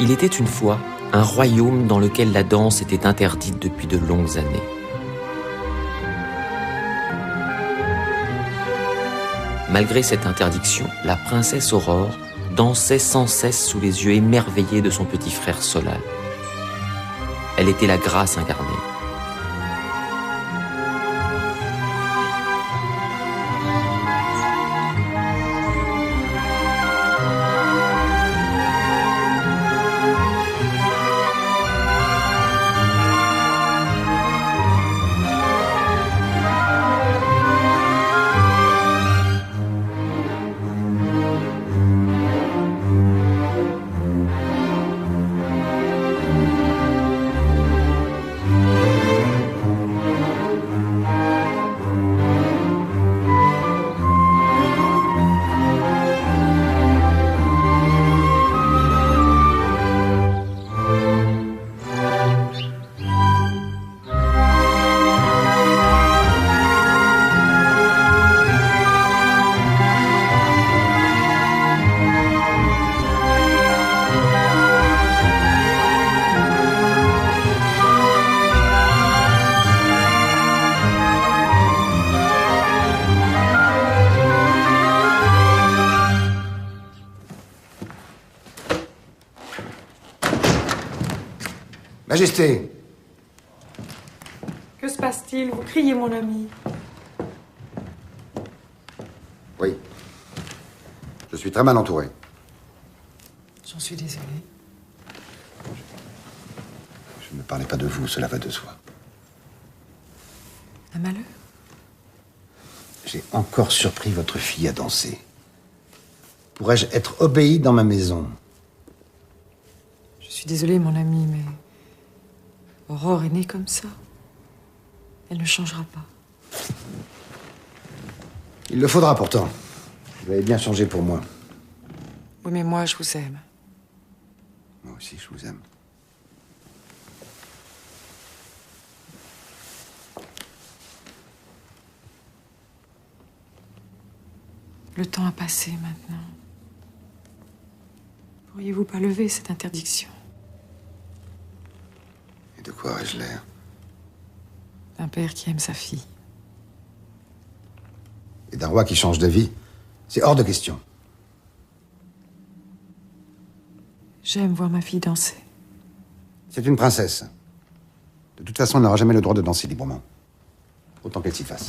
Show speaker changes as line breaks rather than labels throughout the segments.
Il était une fois un royaume dans lequel la danse était interdite depuis de longues années. Malgré cette interdiction, la princesse Aurore dansait sans cesse sous les yeux émerveillés de son petit frère Solal. Elle était la grâce incarnée.
Majesté!
Que se passe-t-il? Vous criez, mon ami.
Oui. Je suis très mal entouré.
J'en suis désolée.
Je ne parlais pas de vous, cela va de soi.
Un malheur?
J'ai encore surpris votre fille à danser. Pourrais-je être obéi dans ma maison?
Je suis désolée, mon ami, mais... Aurore est née comme ça. Elle ne changera pas.
Il le faudra pourtant. Vous avez bien changé pour moi.
Oui, mais moi, je vous aime.
Moi aussi, je vous aime.
Le temps a passé maintenant. Pourriez-vous pas lever cette interdiction?
Et de quoi ai-je l'air?
D'un père qui aime sa fille.
Et d'un roi qui change d'avis? C'est hors de question.
J'aime voir ma fille danser.
C'est une princesse. De toute façon, elle n'aura jamais le droit de danser librement. Autant qu'elle s'y fasse.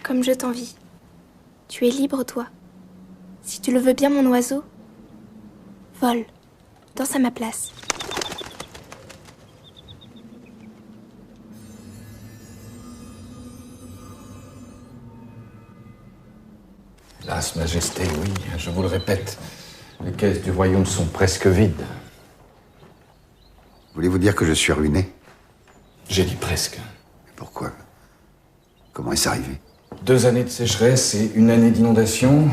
Comme je t'envie. Tu es libre, toi. Si tu le veux bien, mon oiseau, vole, danse à ma place.
Hélas, Majesté, oui, je vous le répète, les caisses du royaume sont presque vides.
Voulez-vous dire que je suis ruiné?
J'ai dit presque.
Pourquoi? Comment est-ce arrivé?
2 années de sécheresse et 1 année d'inondation.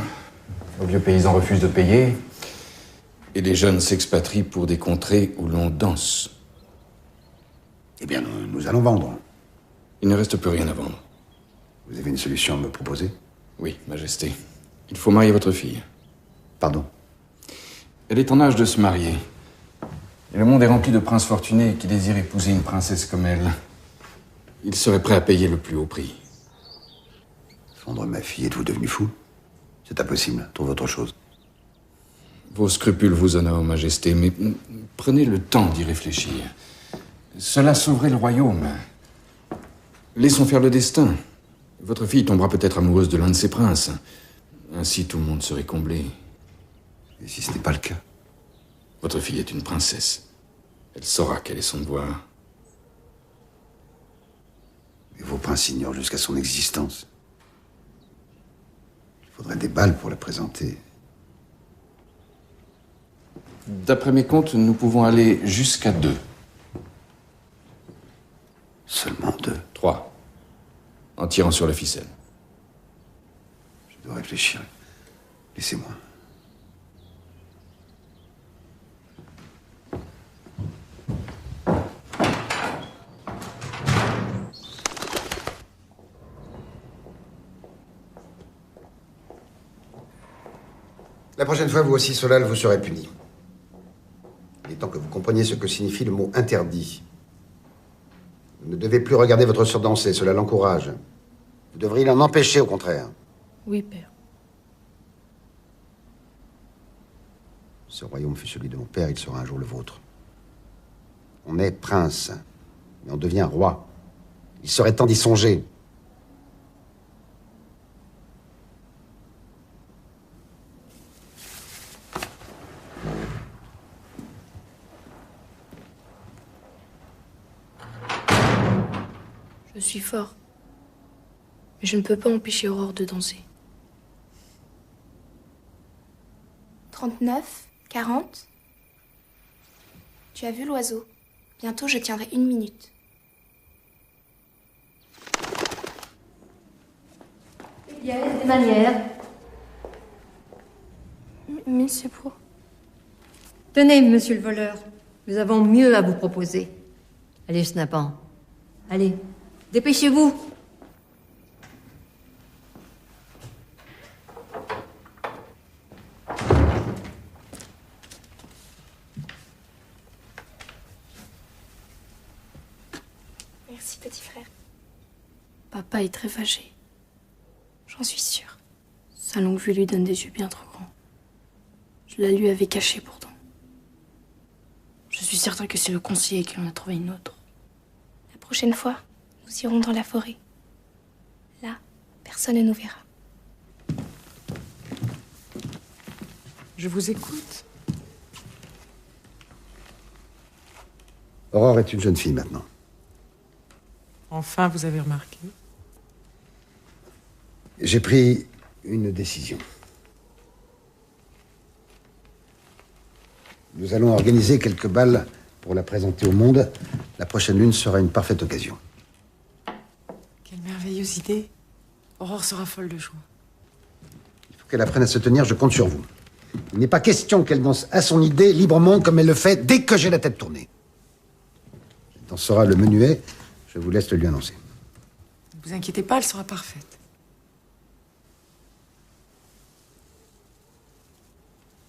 Nos vieux paysans refusent de payer. Et les jeunes s'expatrient pour des contrées où l'on danse.
Eh bien, nous allons vendre.
Il ne reste plus rien à vendre.
Vous avez une solution à me proposer?
Oui, Majesté. Il faut marier votre fille.
Pardon?
Elle est en âge de se marier. Et le monde est rempli de princes fortunés qui désirent épouser une princesse comme elle. Ils seraient prêts à payer le plus haut prix.
Vendre ma fille, êtes-vous devenu fou? C'est impossible, trouve autre chose.
Vos scrupules vous honorent, Majesté, mais prenez le temps d'y réfléchir. Cela sauverait le royaume. Laissons faire le destin. Votre fille tombera peut-être amoureuse de l'un de ses princes. Ainsi, tout le monde serait comblé.
Et si ce n'est pas le cas?
Votre fille est une princesse. Elle saura quel est son devoir.
Et vos princes ignorent jusqu'à son existence. faudrait des balles pour la présenter.
D'après mes comptes, nous pouvons aller jusqu'à 2.
Seulement 2.
3. En tirant sur la ficelle.
Je dois réfléchir. Laissez-moi. La prochaine fois, vous aussi, Solal, vous serez puni. Il est temps que vous compreniez ce que signifie le mot interdit. Vous ne devez plus regarder votre sœur danser, cela l'encourage. Vous devriez l'en empêcher, au contraire.
Oui, père.
Ce royaume fut celui de mon père, il sera un jour le vôtre. On est prince, mais on devient roi. Il serait temps d'y songer.
Je suis fort. Mais je ne peux pas empêcher Aurore de danser. 39, 40. Tu as vu l'oiseau? Bientôt, je tiendrai 1 minute.
Il y a des manières.
Mais c'est pour...
Tenez, monsieur le voleur, nous avons mieux à vous proposer. Allez, Snapant. Allez, dépêchez-vous.
Merci, petit frère. Papa est très fâché. J'en suis sûre. Sa longue vue lui donne des yeux bien trop grands. Je la lui avais cachée pourtant. Je suis certain que c'est le conseiller qui en a trouvé une autre. La prochaine fois, nous irons dans la forêt. Là, personne ne nous verra.
Je vous écoute.
Aurore est une jeune fille maintenant.
Enfin, vous avez remarqué.
J'ai pris une décision. Nous allons organiser quelques balles pour la présenter au monde. La prochaine lune sera une parfaite occasion.
Quelle merveilleuse idée. Aurore sera folle de joie.
Il faut qu'elle apprenne à se tenir, je compte sur vous. Il n'est pas question qu'elle danse à son idée, librement, comme elle le fait dès que j'ai la tête tournée. Elle dansera le menuet, je vous laisse le lui annoncer.
Ne vous inquiétez pas, elle sera parfaite.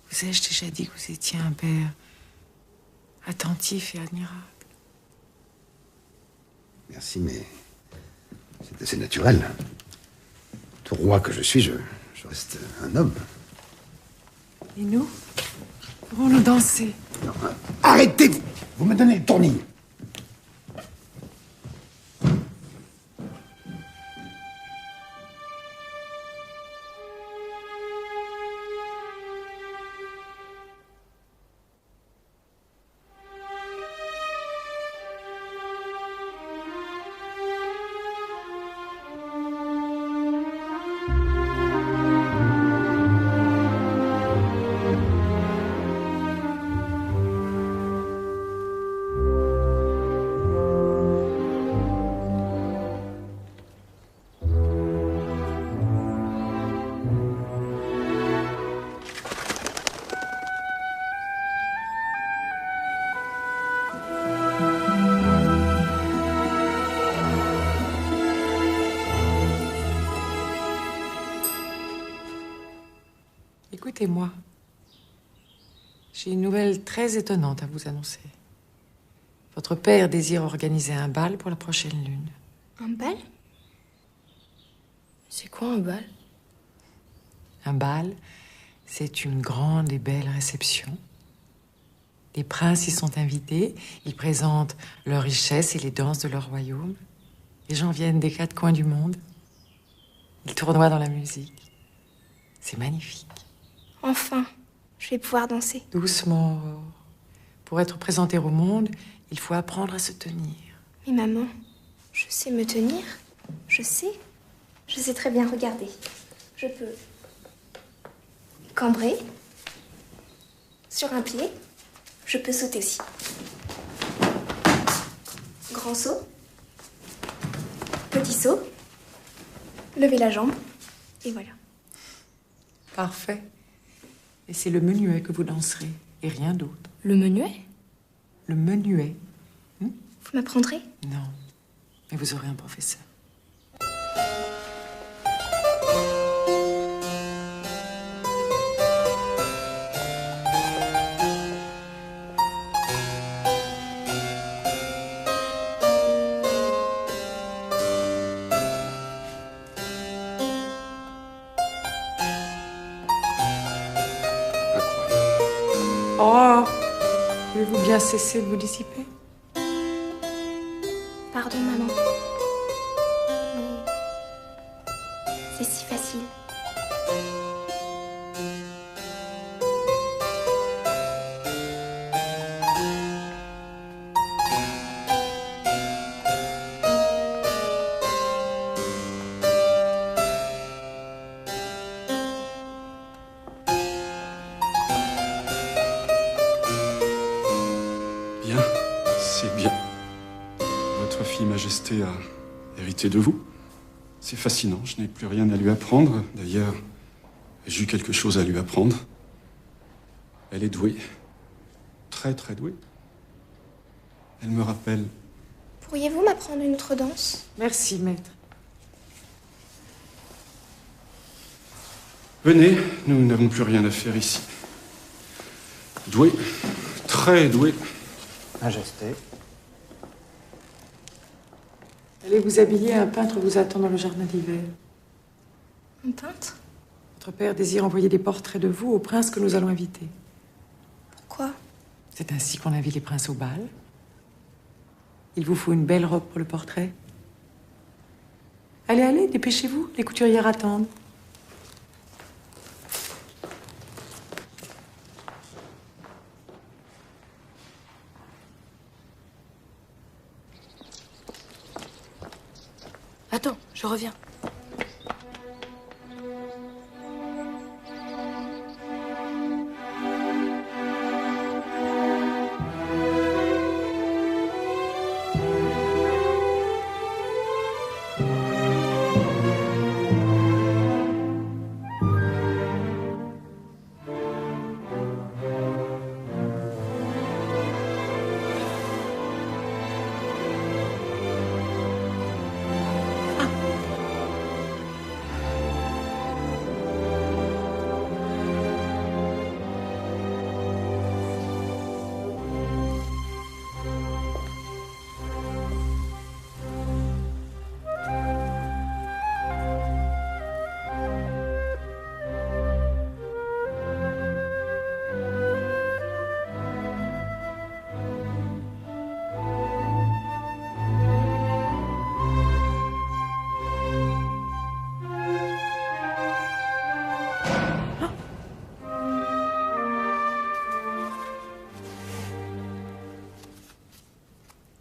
Vous ai-je déjà dit que vous étiez un père attentif et admirable?
Merci, mais c'est assez naturel. Tout roi que je suis, je reste un homme.
Et nous? Pourrons-nous danser?
Non, arrêtez-vous! Vous me donnez le tournis.
Écoutez-moi. J'ai une nouvelle très étonnante à vous annoncer. Votre père désire organiser un bal pour la prochaine lune.
Un bal? C'est quoi un bal?
Un bal, c'est une grande et belle réception. Les princes y sont invités, ils présentent leurs richesses et les danses de leur royaume. Les gens viennent des 4 coins du monde. Ils tournoient dans la musique. C'est magnifique.
Enfin, je vais pouvoir danser.
Doucement, Aurore. Pour être présenté au monde, il faut apprendre à se tenir.
Mais maman, je sais me tenir. Je sais très bien regarder. Je peux Cambré. Sur un pied. Je peux sauter aussi. Grand saut. Petit saut. Lever la jambe. Et voilà.
Parfait. Et c'est le menuet que vous danserez, et rien d'autre.
Le menuet?
Le menuet.
Vous m'apprendrez?
Non. Mais vous aurez un professeur. Oh, pouvez-vous bien cesser de vous dissiper?
Pardon, maman. Mais c'est si facile.
Bien, c'est bien. Votre fille Majesté a hérité de vous. C'est fascinant, je n'ai plus rien à lui apprendre. D'ailleurs, j'ai eu quelque chose à lui apprendre. Elle est douée. Très, très douée. Elle me rappelle...
Pourriez-vous m'apprendre une autre danse?
Merci, maître.
Venez, nous n'avons plus rien à faire ici. Douée, très douée.
Majesté.
Allez vous habiller, un peintre vous attend dans le jardin d'hiver.
Un peintre?
Votre père désire envoyer des portraits de vous au prince que nous allons inviter.
Pourquoi?
C'est ainsi qu'on invite les princes au bal. Il vous faut une belle robe pour le portrait. Allez, allez, dépêchez-vous, les couturières attendent.
Attends, je reviens.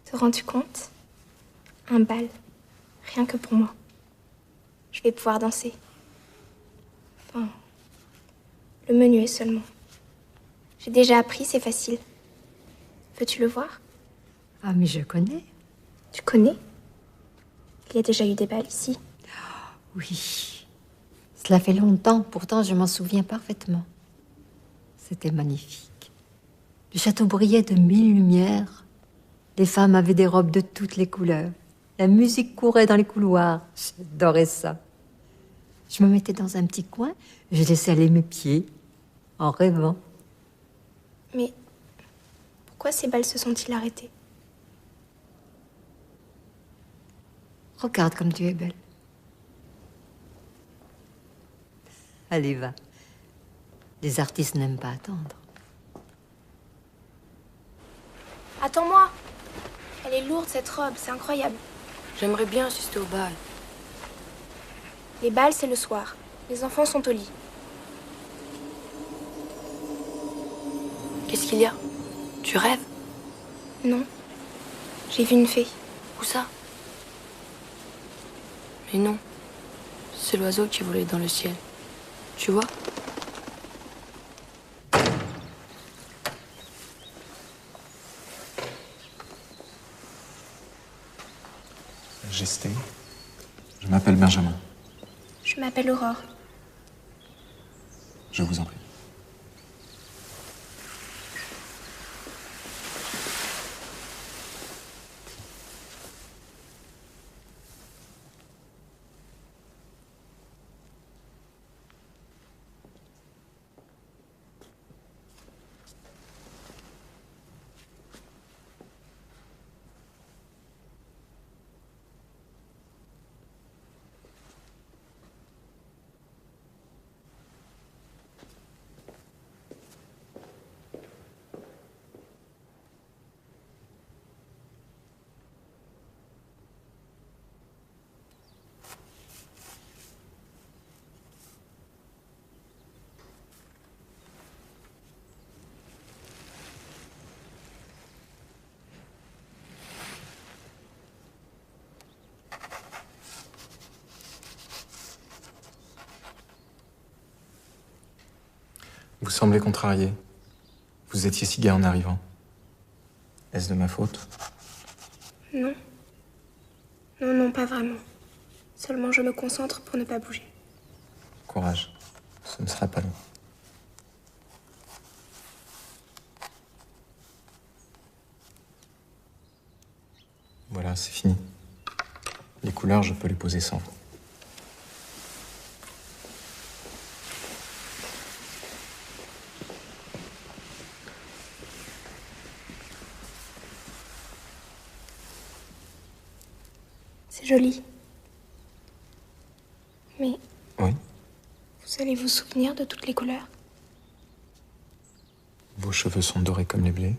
Te rends-tu compte? Un bal. Rien que pour moi. Je vais pouvoir danser. Enfin, le menuet seulement. J'ai déjà appris, c'est facile. Veux-tu le voir?
Ah, mais je connais.
Tu connais? Il y a déjà eu des bals ici.
Oui. Cela fait longtemps, pourtant je m'en souviens parfaitement. C'était magnifique. Le château brillait de 1000 lumières. Les femmes avaient des robes de toutes les couleurs. La musique courait dans les couloirs. J'adorais ça. Je me mettais dans un petit coin, je laissais aller mes pieds, en rêvant.
Mais pourquoi ces bals se sont-ils arrêtés?
Regarde comme tu es belle. Allez, va. Les artistes n'aiment pas attendre.
Attends-moi! Elle est lourde, cette robe, c'est incroyable.
J'aimerais bien assister au bal.
Les bals, c'est le soir. Les enfants sont au lit.
Qu'est-ce qu'il y a? Tu rêves?
Non. J'ai vu une fée.
Où ça? Mais non. C'est l'oiseau qui volait dans le ciel. Tu vois?
Majesté, je m'appelle Benjamin.
Je m'appelle Aurore.
Je vous en prie. Vous semblez contrarié. Vous étiez si gai en arrivant. Est-ce de ma faute?
Non. Non, non, pas vraiment. Seulement je me concentre pour ne pas bouger.
Courage. Ce ne sera pas long. Voilà, c'est fini. Les couleurs, je peux les poser sans vous.
C'est joli. Mais
Oui.
vous allez vous souvenir de toutes les couleurs?
Vos cheveux sont dorés comme les blés,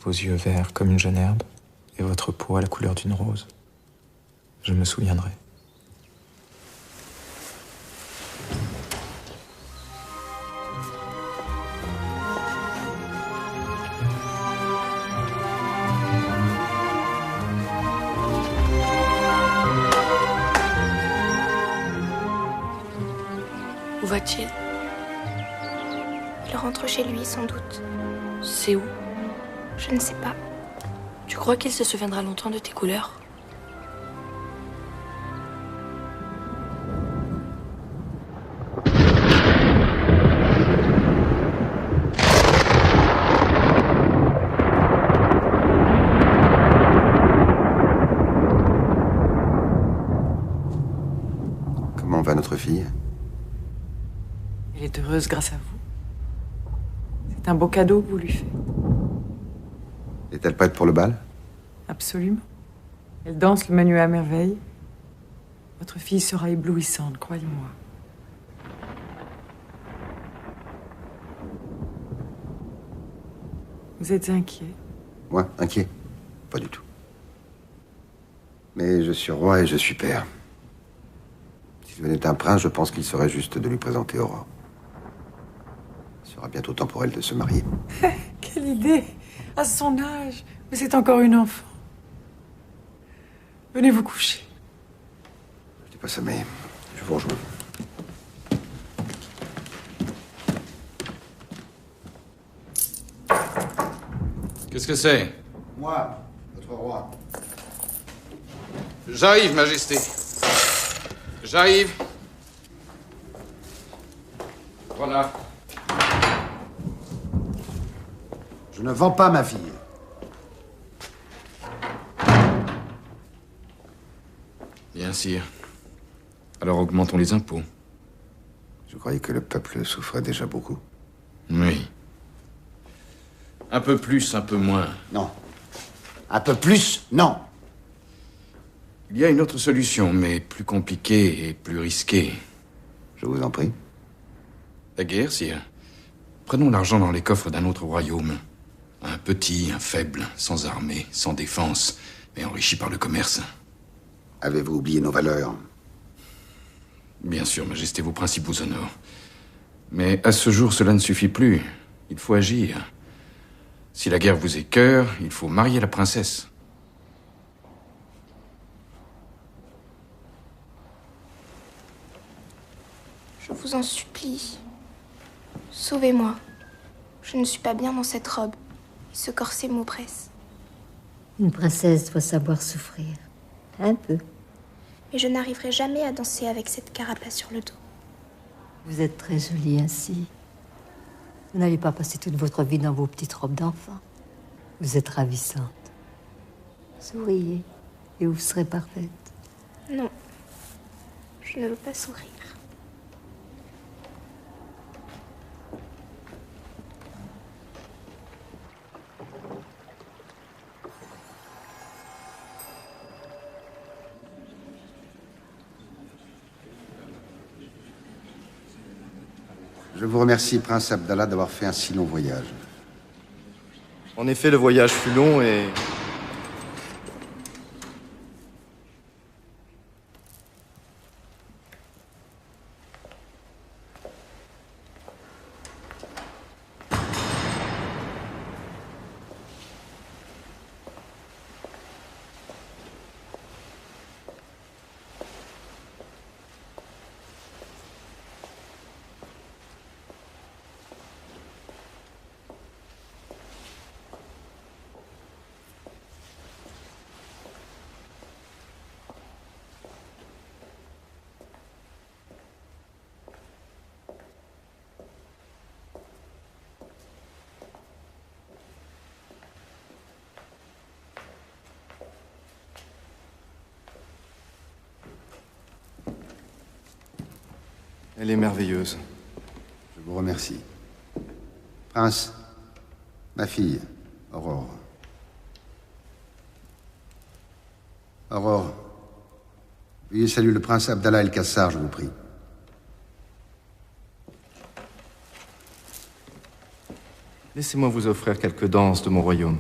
vos yeux verts comme une jeune herbe, et votre peau à la couleur d'une rose. Je me souviendrai.
Où va-t-il?
Il rentre chez lui, sans doute.
C'est où?
Je ne sais pas.
Tu crois qu'il se souviendra longtemps de tes couleurs?
Comment va notre fille?
Elle est heureuse grâce à vous. C'est un beau cadeau que vous lui faites.
Est-elle prête pour le bal?
Absolument. Elle danse le manuel à merveille. Votre fille sera éblouissante, croyez-moi. Vous êtes inquiet?
Moi, inquiet? Pas du tout. Mais je suis roi et je suis père. S'il venait un prince, je pense qu'il serait juste de lui présenter Aurore. Il sera bientôt temps pour elle de se marier.
Quelle idée! À son âge, mais c'est encore une enfant. Venez vous coucher.
Je dis pas ça, mais je vous rejoins.
Qu'est-ce que c'est?
Moi, votre roi.
J'arrive, Majesté. J'arrive. Voilà.
Je ne vends pas ma fille.
Bien, sire. Alors augmentons les impôts.
Je croyais que le peuple souffrait déjà beaucoup.
Oui. Un peu plus, un peu moins.
Non. Un peu plus, non.
Il y a une autre solution, mais plus compliquée et plus risquée.
Je vous en prie.
La guerre, sire. Prenons l'argent dans les coffres d'un autre royaume. Un petit, un faible, sans armée, sans défense, mais enrichi par le commerce.
Avez-vous oublié nos valeurs?
Bien sûr, Majesté, vos principes vous honorent. Mais à ce jour, cela ne suffit plus. Il faut agir. Si la guerre vous écœure, il faut marier la princesse.
Je vous en supplie. Sauvez-moi. Je ne suis pas bien dans cette robe. Et ce corset m'oppresse.
Une princesse doit savoir souffrir. Un peu.
Mais je n'arriverai jamais à danser avec cette carapace sur le dos.
Vous êtes très jolie ainsi. Vous n'allez pas passer toute votre vie dans vos petites robes d'enfant. Vous êtes ravissante. Souriez et vous serez parfaite.
Non, je ne veux pas sourire.
Je vous remercie, Prince Abdallah, d'avoir fait un si long voyage.
En effet, le voyage fut long et... Elle est merveilleuse.
Je vous remercie. Prince, ma fille, Aurore. Aurore, veuillez saluer le prince Abdallah El-Kassar, je vous prie.
Laissez-moi vous offrir quelques danses de mon royaume.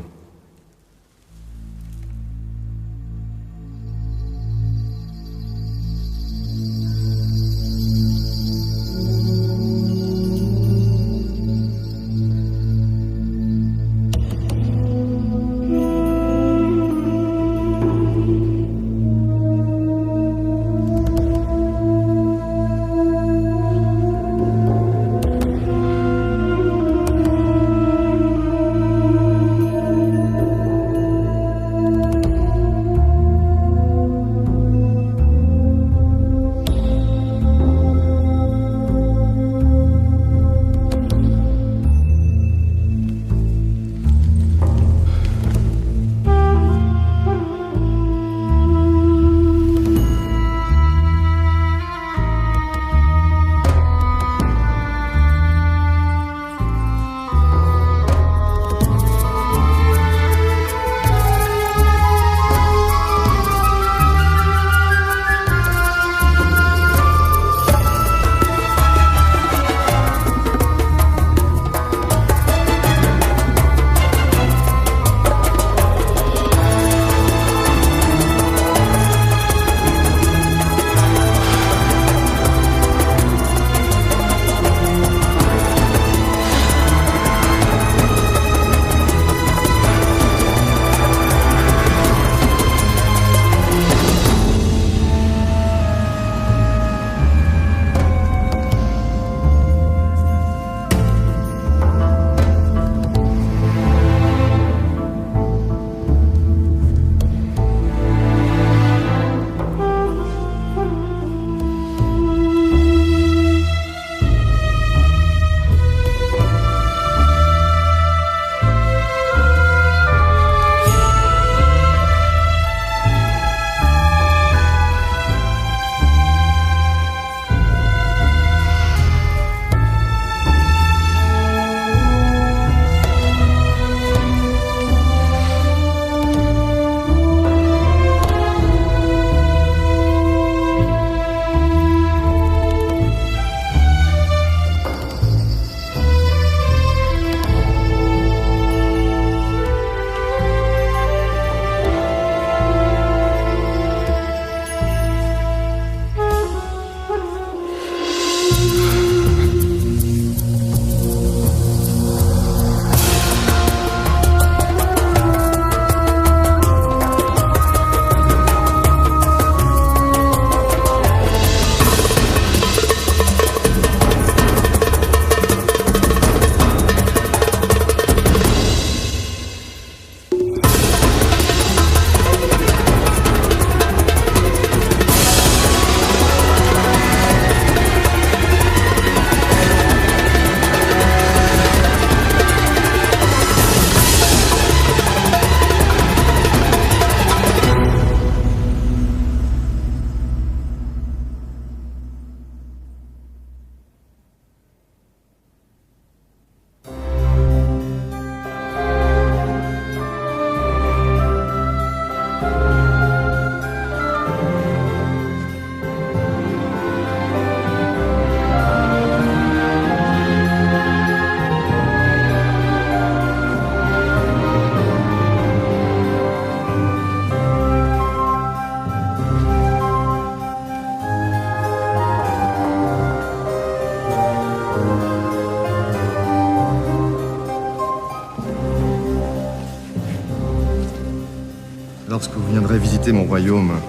Lorsque vous viendrez visiter mon royaume,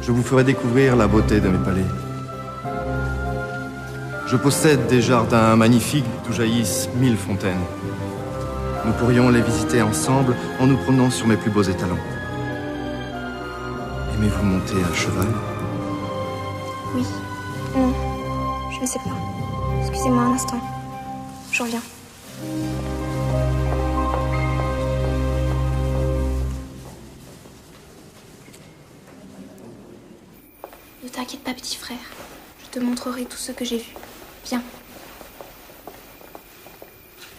je vous ferai découvrir la beauté de mes palais. Je possède des jardins magnifiques d'où jaillissent 1000 fontaines. Nous pourrions les visiter ensemble en nous promenant sur mes plus beaux étalons. Aimez-vous monter à cheval?
Oui. Non. Je ne sais pas. Excusez-moi un instant. Je reviens. Ne t'inquiète pas, petit frère. Je te montrerai tout ce que j'ai vu. Viens.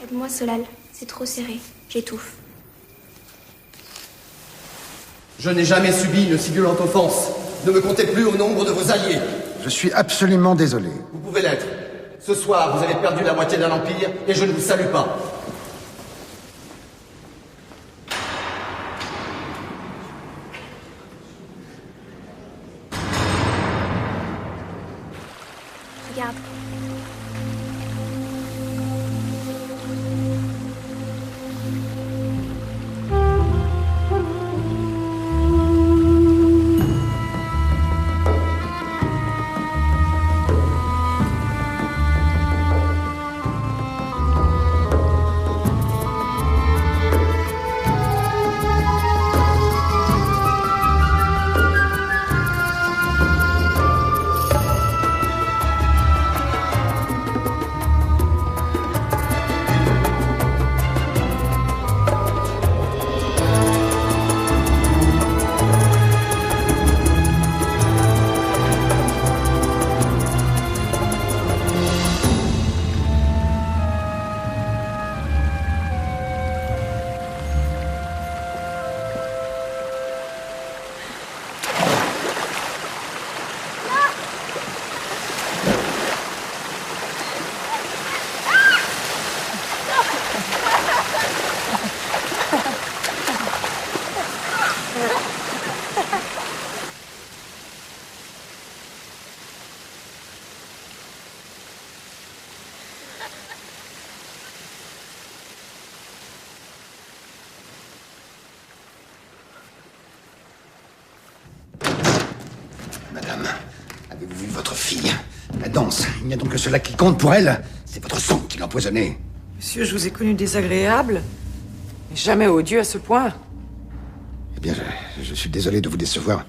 Aide-moi, Solal. C'est trop serré. J'étouffe.
Je n'ai jamais subi une si violente offense. Ne me comptez plus au nombre de vos alliés.
Je suis absolument désolé.
Vous pouvez l'être. Ce soir, vous avez perdu la moitié d'un empire et je ne vous salue pas.
Regarde.
Madame, avez-vous vu votre fille? La danse, il n'y a donc que cela qui compte pour elle. C'est votre sang qui l'a empoisonnée.
Monsieur, je vous ai connu désagréable, mais jamais odieux à ce point.
Eh bien, je suis désolé de vous décevoir,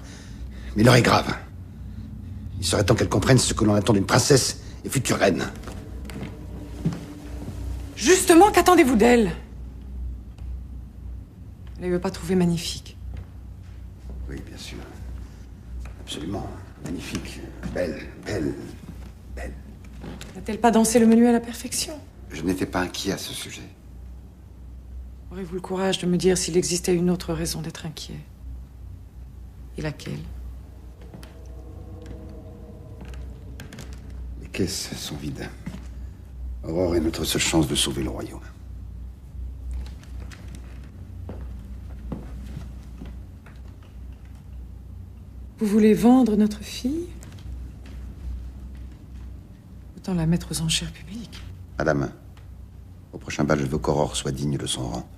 mais l'heure est grave. Il serait temps qu'elle comprenne ce que l'on attend d'une princesse et future reine.
Justement, qu'attendez-vous d'elle? Elle ne veut pas trouver magnifique.
Oui, bien sûr. Absolument. Magnifique. Belle, belle, belle.
N'a-t-elle pas dansé le menu à la perfection?
Je n'étais pas inquiet à ce sujet.
Aurez-vous le courage de me dire s'il existait une autre raison d'être inquiet? Et laquelle?
Les caisses sont vides. Aurore est notre seule chance de sauver le royaume.
Vous voulez vendre notre fille? Autant la mettre aux enchères publiques.
Madame, au prochain bal, je veux qu'Aurore soit digne de son rang.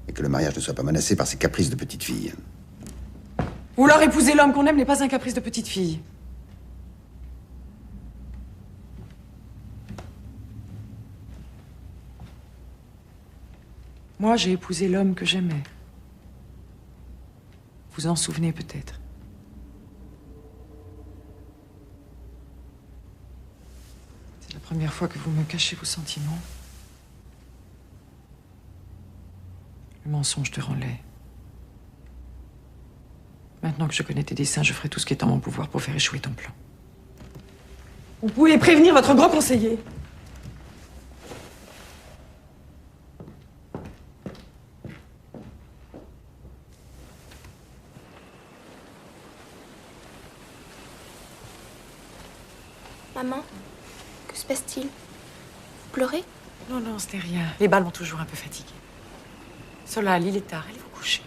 Et que le mariage ne soit pas menacé par ses caprices de petite fille.
Vouloir épouser l'homme qu'on aime n'est pas un caprice de petite fille. Moi, j'ai épousé l'homme que j'aimais. Vous en souvenez peut-être. C'est la première fois que vous me cachez vos sentiments. Le mensonge te rend laid. Maintenant que je connais tes desseins, je ferai tout ce qui est en mon pouvoir pour faire échouer ton plan. Vous pouvez prévenir votre grand conseiller.
Maman, que se passe-t-il? Vous pleurez?
Non, non, ce n'est rien. Les balles m'ont toujours un peu fatiguée. Solal, il est tard, allez vous coucher.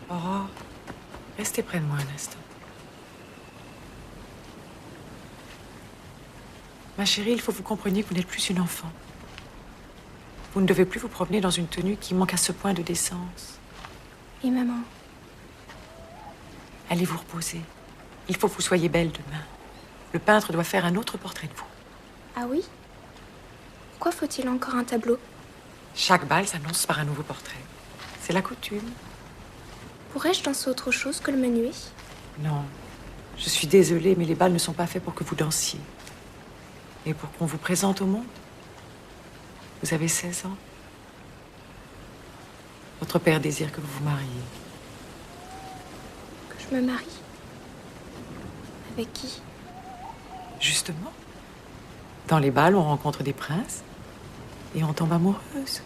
Aurore, restez près de moi un instant. Ma chérie, il faut que vous compreniez que vous n'êtes plus une enfant. Vous ne devez plus vous promener dans une tenue qui manque à ce point de décence.
Et maman?
Allez vous reposer. Il faut que vous soyez belle demain. Le peintre doit faire un autre portrait de vous.
Ah oui? Pourquoi faut-il encore un tableau?
Chaque bal s'annonce par un nouveau portrait. C'est la coutume.
Pourrais-je danser autre chose que le menuet?
Non. Je suis désolée, mais les bals ne sont pas faits pour que vous dansiez. Et pour qu'on vous présente au monde. Vous avez 16 ans. Votre père désire que vous vous mariez.
Que je me marie? Avec qui?
Justement. Dans les bals, on rencontre des princes et on tombe amoureuse.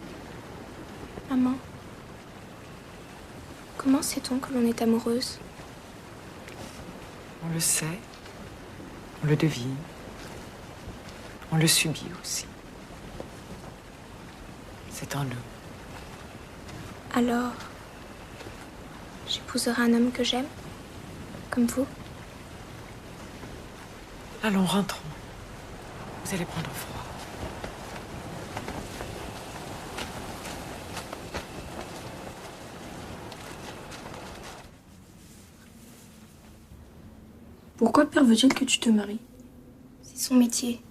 Maman, comment sait-on que l'on est amoureuse?
On le sait, on le devine, on le subit aussi. C'est en nous.
Alors, j'épouserai un homme que j'aime, comme vous?
Allons, rentrons. Vous allez prendre froid.
Pourquoi père veut-il que tu te maries?
C'est son métier.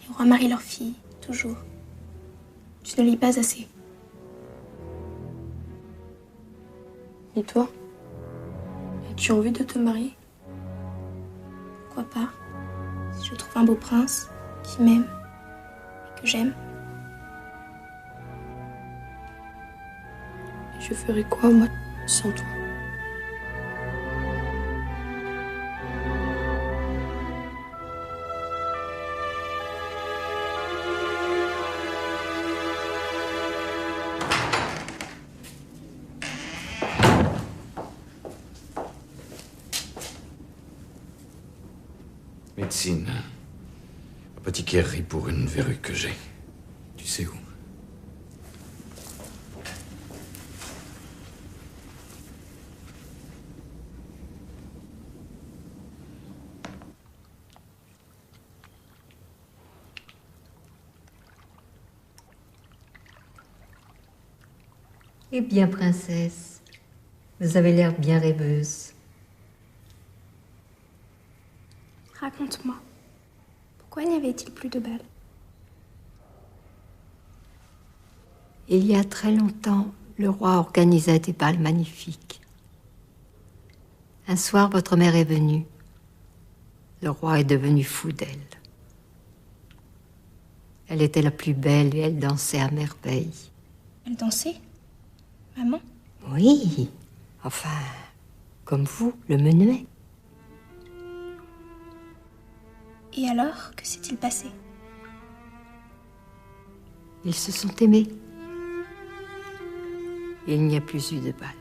Les rois marient leurs filles, toujours. Tu ne lis pas assez.
Et toi? As-tu envie de te marier?
Pourquoi pas? Si je trouve un beau prince qui m'aime et que j'aime.
Et je ferai quoi, moi, sans toi?
Médecine. Apothicairerie pour une verrue que j'ai. Tu sais où?
Eh bien, princesse, vous avez l'air bien rêveuse.
Raconte-moi. Pourquoi n'y avait-il plus de bal?
Il y a très longtemps, le roi organisait des bals magnifiques. Un soir, votre mère est venue. Le roi est devenu fou d'elle. Elle était la plus belle et elle dansait à merveille.
Elle dansait? Maman?
Oui, enfin, comme vous, le menuet.
Et alors, que s'est-il passé?
Ils se sont aimés. Et il n'y a plus eu de bal.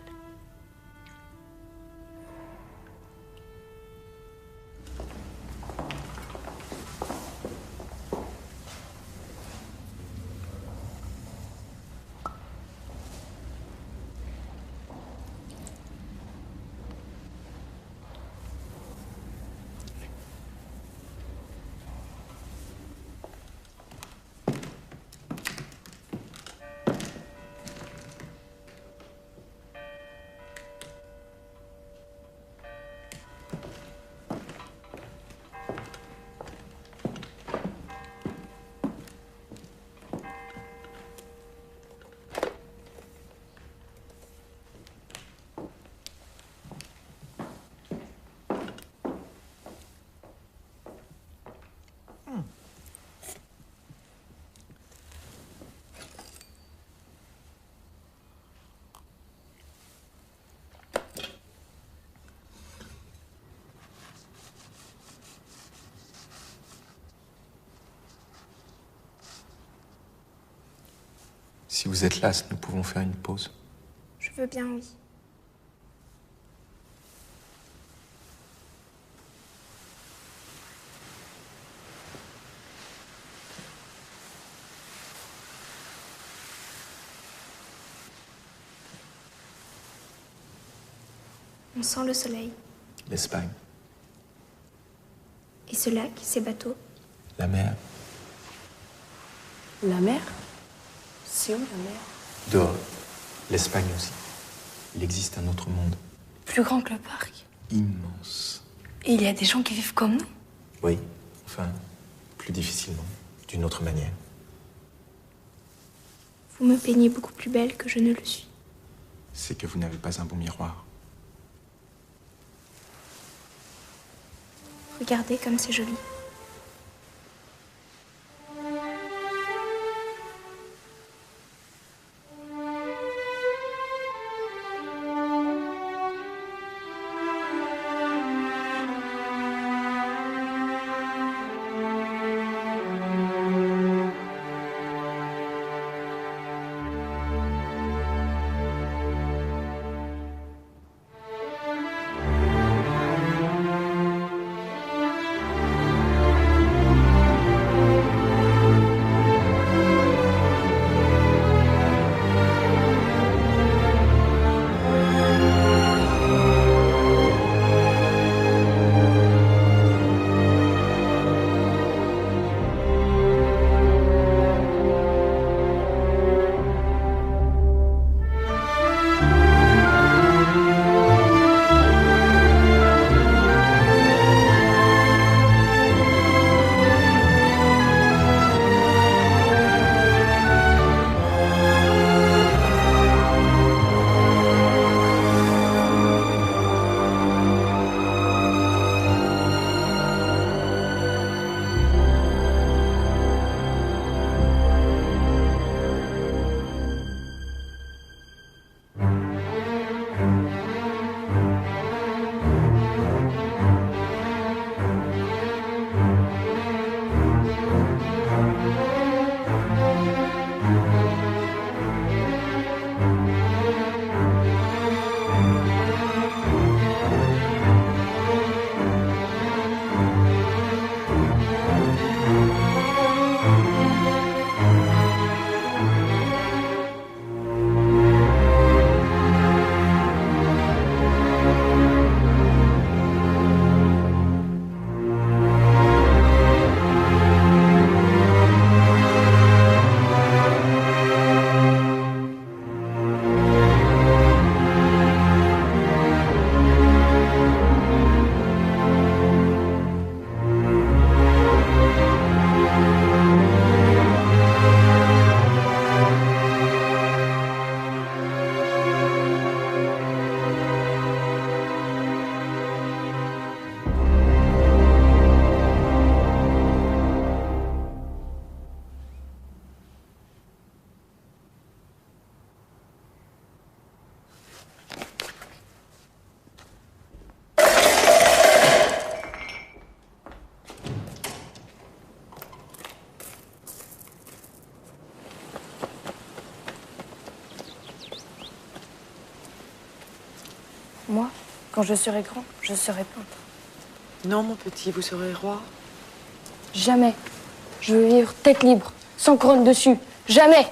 Si vous êtes lasse, nous pouvons faire une pause.
Je veux bien, oui. On sent le soleil.
L'Espagne,
Et ce lac, ces bateaux.
la mer,
La mer? C'est où la mer?
dehors, l'Espagne aussi. Il existe un autre monde.
Plus grand que le parc.
Immense.
Et il y a des gens qui vivent comme nous.
Oui, enfin, plus difficilement, d'une autre manière.
Vous me peignez beaucoup plus belle que je ne le suis.
C'est que vous n'avez pas un bon miroir.
Regardez comme c'est joli.
Moi, quand je serai grand, je serai peintre.
Non, mon petit, vous serez roi.
Jamais. Je veux vivre tête libre, sans couronne dessus. Jamais.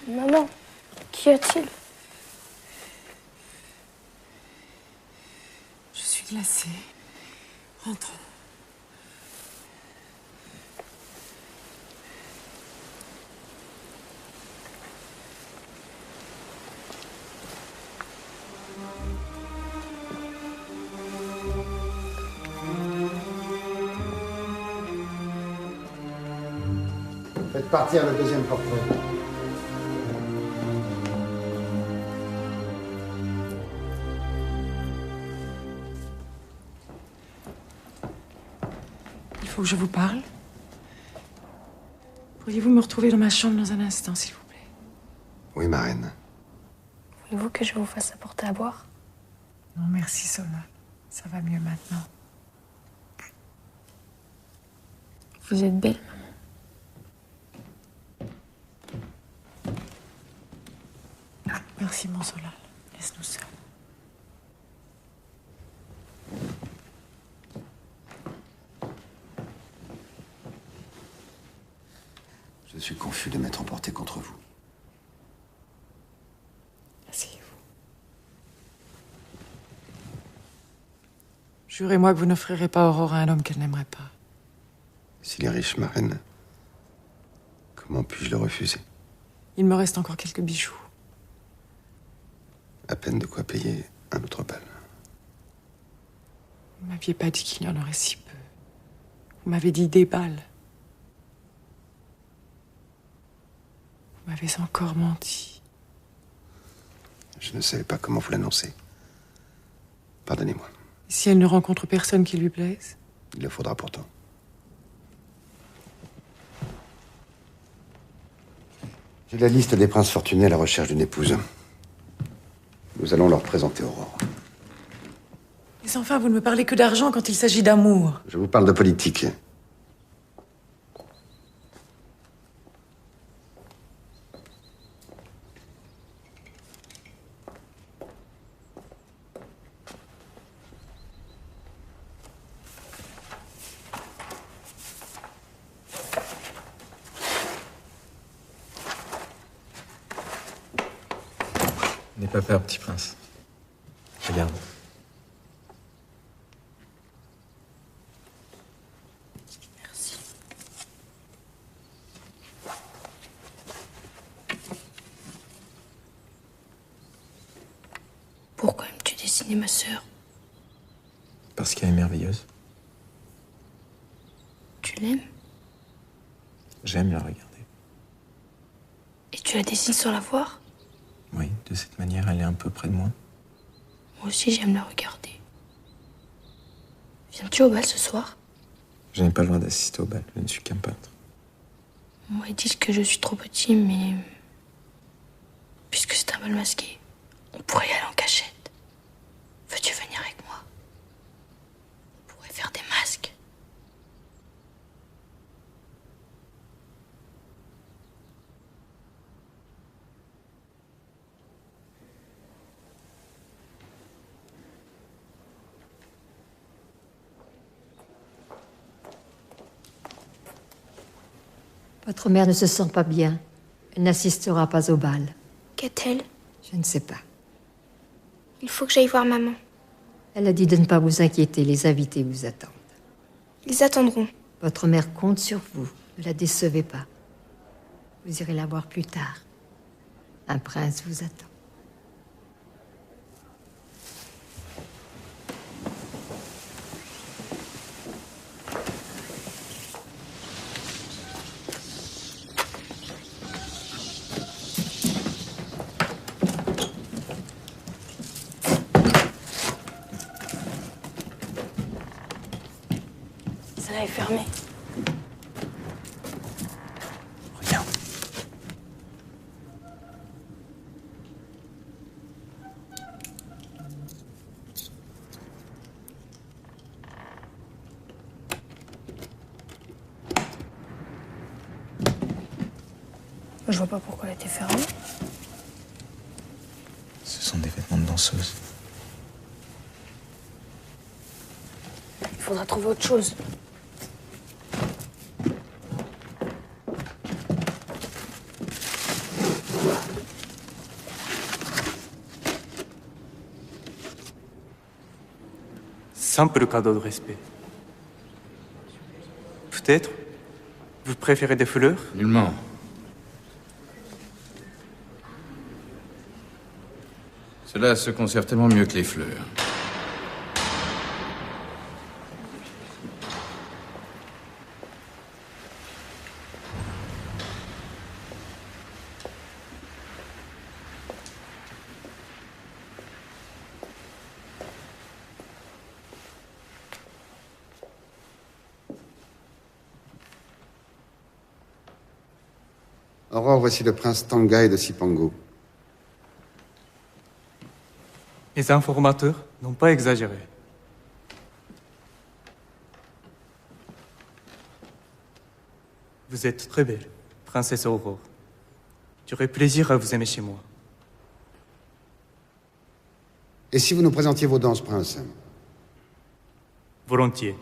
Maman, qu'y a-t-il?
Je suis glacée. Rentrons.
Faites partir le deuxième portrait.
Il faut que je vous parle. Pourriez-vous me retrouver dans ma chambre dans un instant, s'il vous plaît?
Oui, ma reine.
Voulez-vous que je vous fasse apporter à boire?
Non, merci, Solal. Ça va mieux maintenant.
Vous êtes belle, maman.
Merci, mon Solal. Laisse-nous seuls.
Je suis confus de m'être emporté contre vous.
Asseyez-vous. Jurez-moi que vous n'offrirez pas Aurore à un homme qu'elle n'aimerait pas.
S'il est riche, ma reine, comment puis-je le refuser?
Il me reste encore quelques bijoux.
À peine de quoi payer un autre bal.
Vous m'aviez pas dit qu'il y en aurait si peu. Vous m'avez dit des balles. Vous m'avez encore menti.
Je ne savais pas comment vous l'annoncer. Pardonnez-moi.
Et si elle ne rencontre personne qui lui plaise?
Il le faudra pourtant. J'ai la liste des princes fortunés à la recherche d'une épouse. Nous allons leur présenter Aurore.
Mais enfin, vous ne me parlez que d'argent quand il s'agit d'amour.
Je vous parle de politique.
N'aie pas peur, petit prince. Regarde.
Merci. Pourquoi aimes-tu dessiner ma sœur?
Parce qu'elle est merveilleuse.
Tu l'aimes?
J'aime la regarder.
Et tu la dessines sans la voir?
Oui, de cette manière, elle est un peu près de moi.
Moi aussi, j'aime la regarder. Viens-tu au bal ce soir?
Je n'ai pas le droit d'assister au bal, je ne suis qu'un peintre.
Moi, ils disent que je suis trop petit, mais... Puisque c'est un bal masqué, on pourrait y aller en cachette. Veux-tu venir avec moi? On pourrait faire des masques.
Votre mère ne se sent pas bien. Elle n'assistera pas au bal.
Qu'a-t-elle?
Je ne sais pas.
Il faut que j'aille voir maman.
Elle a dit de ne pas vous inquiéter, les invités vous attendent.
Ils attendront.
Votre mère compte sur vous. Ne la décevez pas. Vous irez la voir plus tard. Un prince vous attend.
Celle-là est fermée.
Regarde.
Je vois pas pourquoi elle était fermée.
Ce sont des vêtements de danseuse.
Il faudra trouver autre chose.
Simple cadeau de respect. Peut-être vous préférez des fleurs?
Nullement. Cela se conserve tellement mieux que les fleurs.
Aurore, voici le prince Tangai de Cipango.
Les informateurs n'ont pas exagéré. Vous êtes très belle, princesse Aurore. J'aurais plaisir à vous aimer chez moi.
Et si vous nous présentiez vos danses, prince?
Volontiers.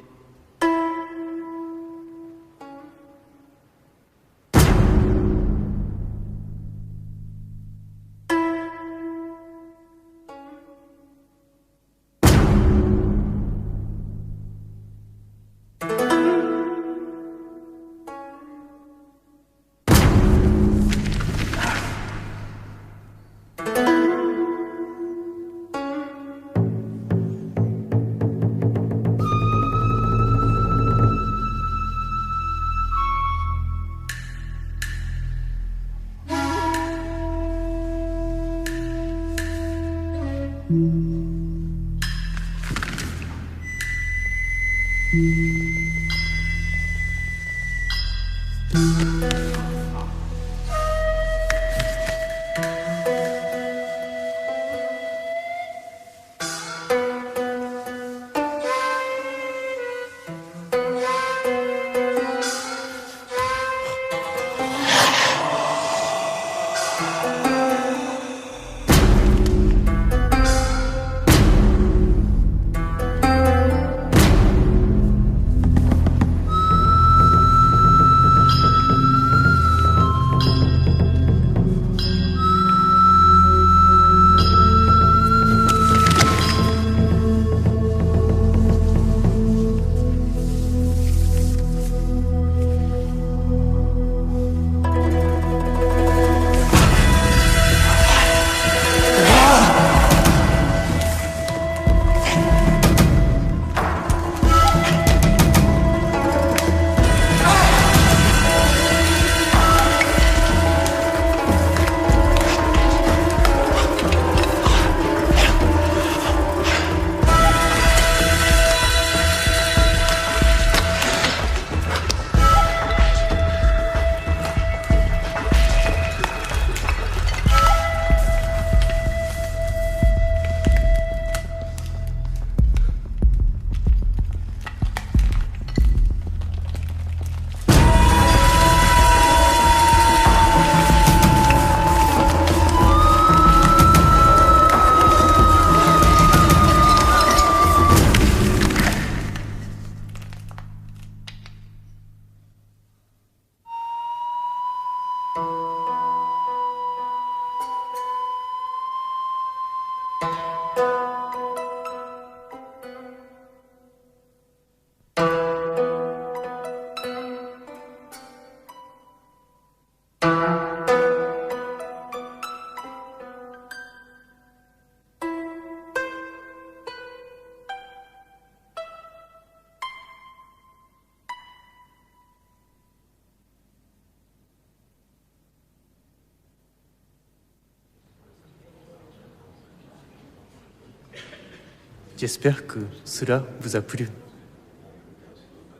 J'espère que cela vous a plu.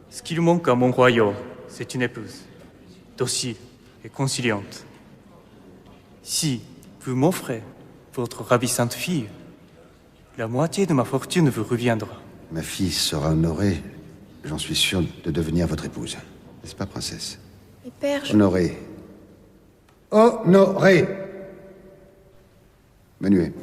Ce qu'il manque à mon royaume, c'est une épouse, docile et conciliante. Si vous m'offrez votre ravissante fille, la moitié de ma fortune vous reviendra.
Ma fille sera honorée, j'en suis sûr, de devenir votre épouse. N'est-ce pas, princesse?
Mais père,
Honorée. Honorée. Menuet.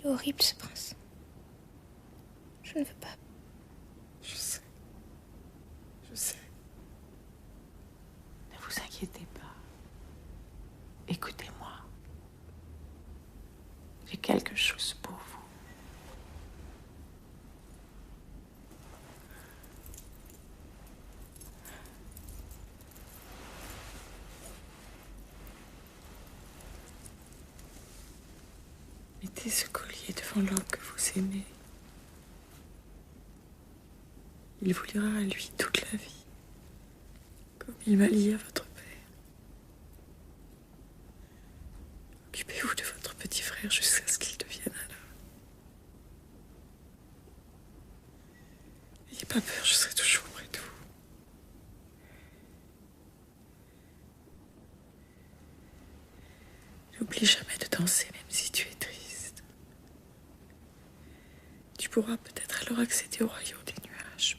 il est horrible ce prince. Je ne veux pas.
Je sais. Je sais. Ne vous inquiétez pas. Écoutez-moi. J'ai quelque chose pour vous. Mettez ce collier devant l'homme que vous aimez. Il vous liera à lui toute la vie, comme il m'a lié à votre père. Occupez-vous de votre petit frère jusqu'à ce qu'il devienne un homme. N'ayez pas peur, je serai toujours près de vous. N'oublie jamais de danser, même si tu es triste. Tu pourras peut-être alors accéder au royaume des nuages.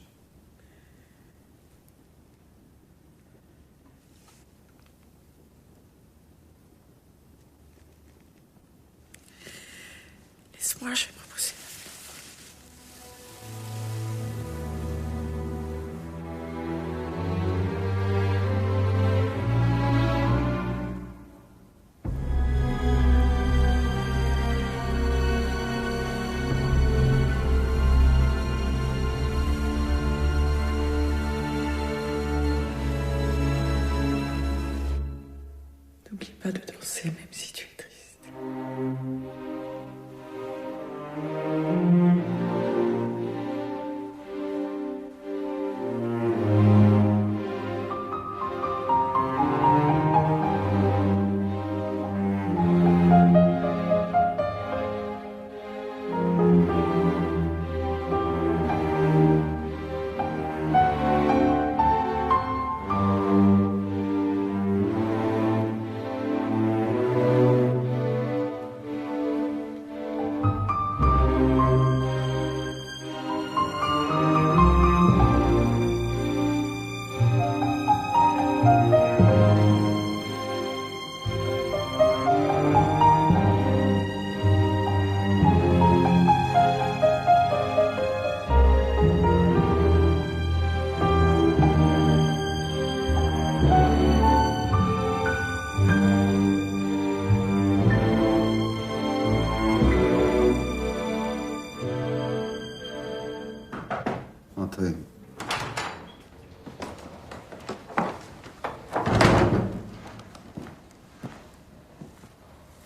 Entrez.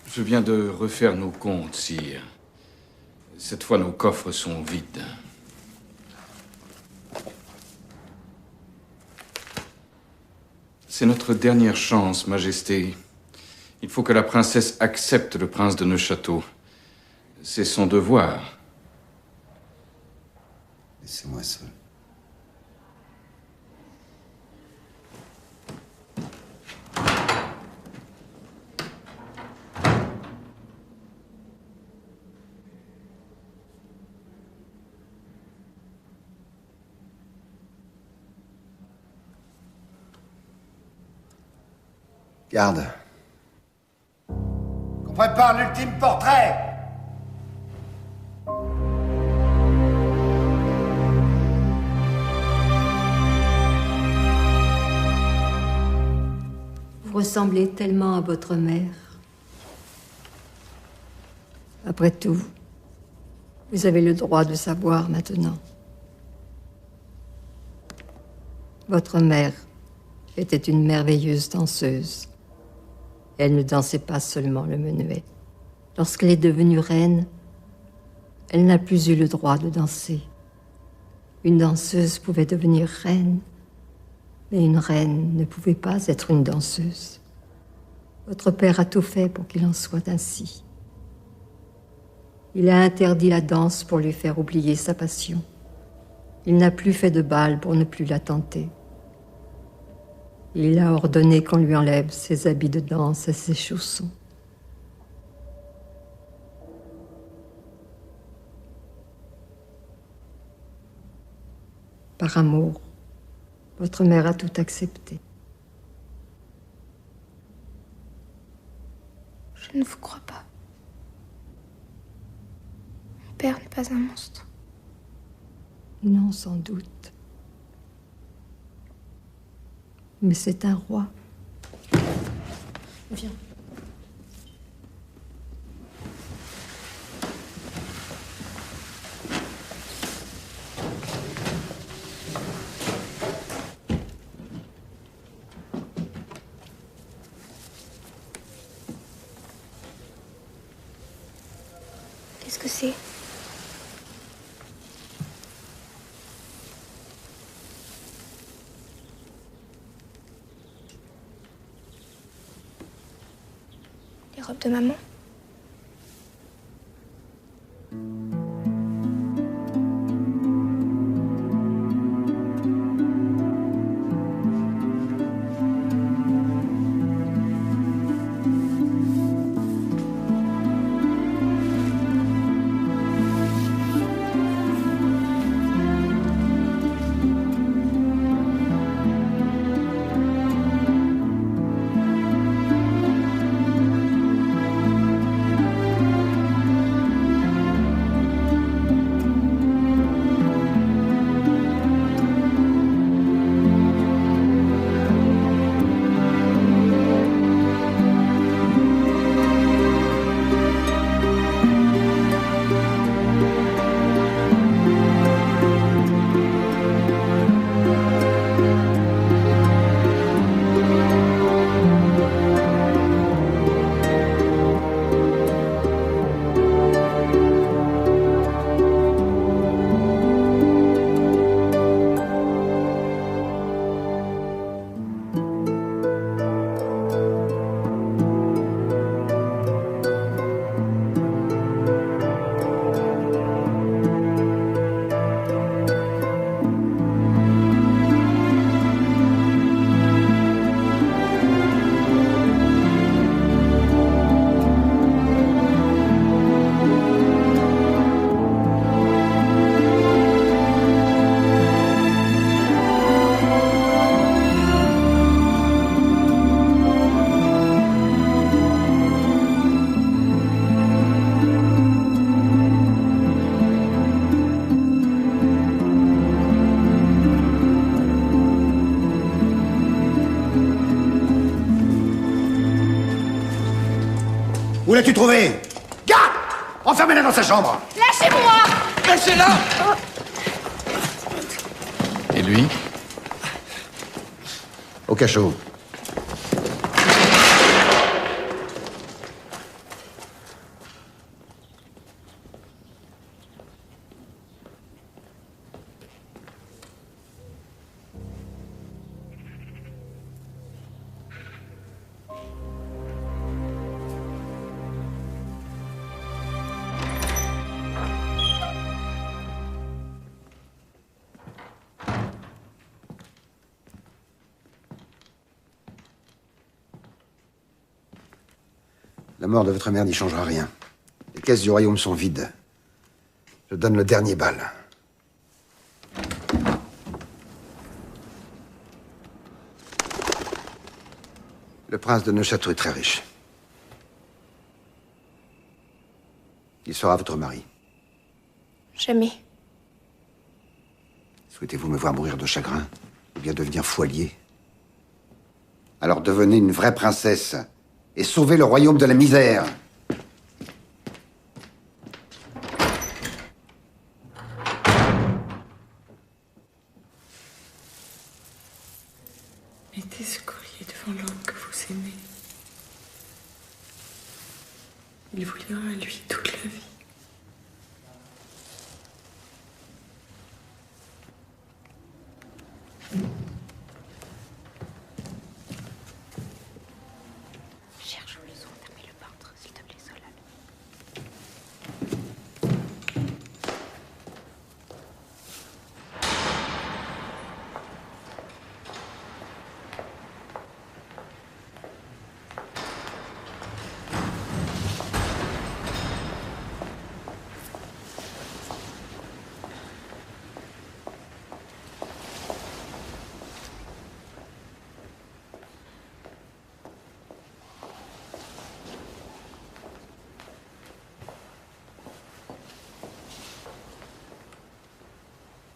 Je viens de refaire nos comptes, sire. Cette fois, nos coffres sont vides. C'est notre dernière chance, Majesté. Il faut que la princesse accepte le prince de Neuchâteau. C'est son devoir.
Laissez-moi seul. Garde.
Qu'on prépare l'ultime portrait!
Vous ressemblez tellement à votre mère. Après tout, vous avez le droit de savoir maintenant. Votre mère était une merveilleuse danseuse. Elle ne dansait pas seulement le menuet. Lorsqu'elle est devenue reine, elle n'a plus eu le droit de danser. Une danseuse pouvait devenir reine, mais une reine ne pouvait pas être une danseuse. Votre père a tout fait pour qu'il en soit ainsi. Il a interdit la danse pour lui faire oublier sa passion. Il n'a plus fait de bal pour ne plus la tenter. Il a ordonné qu'on lui enlève ses habits de danse et ses chaussons. Par amour, votre mère a tout accepté.
Je ne vous crois pas. Mon père n'est pas un monstre.
Non, sans doute. Mais c'est un roi.
Viens. Qu'est-ce que c'est? Les robes de maman?
Où l'as-tu trouvée? Garde! Enfermez-la dans sa chambre!
Lâchez-moi!
Lâchez-la!
Et lui?
Au cachot. La mort de votre mère n'y changera rien. Les caisses du royaume sont vides. Je donne le dernier bal. Le prince de Neuchâteau est très riche. Il sera votre mari.
Jamais.
Souhaitez-vous me voir mourir de chagrin? Ou bien devenir foilier? Alors devenez une vraie princesse et sauvez le royaume de la misère.
Mettez ce collier devant l'homme que vous aimez. Il vous liera à lui toute la vie.
Cherche où ils ont entamé le peintre, s'il te plaît, Solal.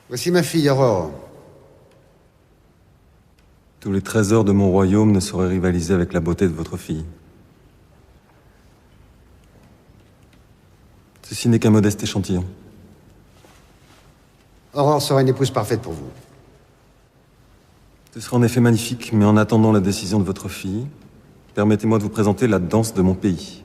Voici ma fille, Aurore.
Tous les trésors de mon royaume ne sauraient rivaliser avec la beauté de votre fille. Ceci n'est qu'un modeste échantillon.
Aurore sera une épouse parfaite pour vous.
Ce sera en effet magnifique, mais en attendant la décision de votre fille, permettez-moi de vous présenter la danse de mon pays.